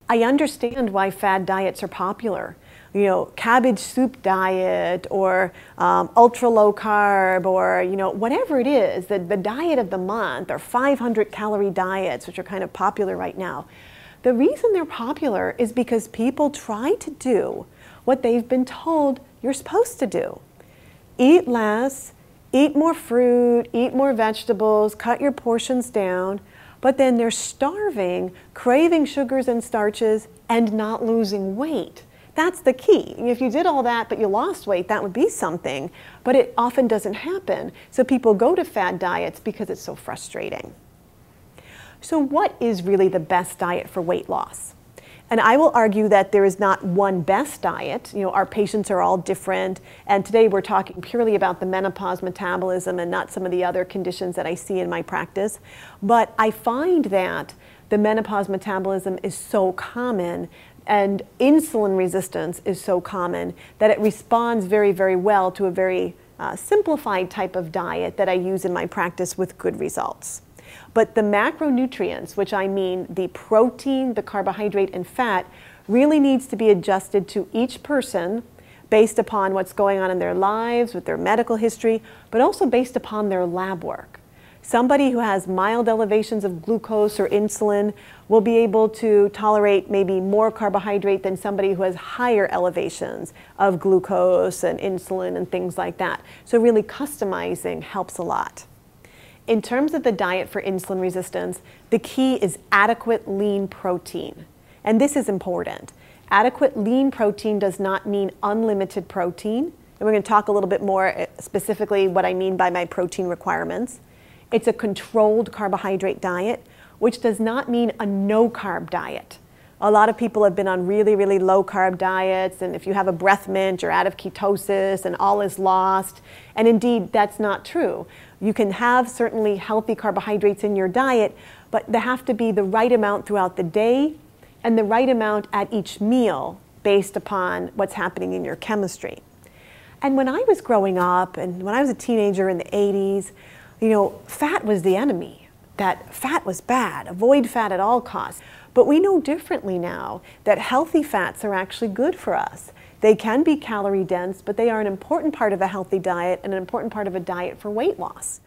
I understand why fad diets are popular. You know, cabbage soup diet or ultra low carb or, you know, whatever it is, the diet of the month or 500 calorie diets, which are kind of popular right now. The reason they're popular is because people try to do what they've been told you're supposed to do. Eat less, eat more fruit, eat more vegetables, cut your portions down, but then they're starving, craving sugars and starches, and not losing weight. That's the key. If you did all that but you lost weight, that would be something, but it often doesn't happen. So people go to fad diets because it's so frustrating. So what is really the best diet for weight loss? And I will argue that there is not one best diet. You know, our patients are all different, and today we're talking purely about the menopause metabolism and not some of the other conditions that I see in my practice. But I find that the menopause metabolism is so common and insulin resistance is so common that it responds very, very well to a very simplified type of diet that I use in my practice with good results. But the macronutrients, which I mean the protein, the carbohydrate, and fat, really needs to be adjusted to each person based upon what's going on in their lives, with their medical history, but also based upon their lab work. Somebody who has mild elevations of glucose or insulin will be able to tolerate maybe more carbohydrate than somebody who has higher elevations of glucose and insulin and things like that. So really customizing helps a lot. In terms of the diet for insulin resistance, the key is adequate lean protein. And this is important. Adequate lean protein does not mean unlimited protein. And we're going to talk a little bit more specifically what I mean by my protein requirements. It's a controlled carbohydrate diet, which does not mean a no-carb diet. A lot of people have been on really, really low-carb diets, and if you have a breath mint, you're out of ketosis and all is lost. And indeed, that's not true. You can have certainly healthy carbohydrates in your diet, but they have to be the right amount throughout the day and the right amount at each meal based upon what's happening in your chemistry. And when I was growing up and when I was a teenager in the 80s, you know, fat was the enemy. That fat was bad. Avoid fat at all costs. But we know differently now that healthy fats are actually good for us. They can be calorie dense, but they are an important part of a healthy diet and an important part of a diet for weight loss.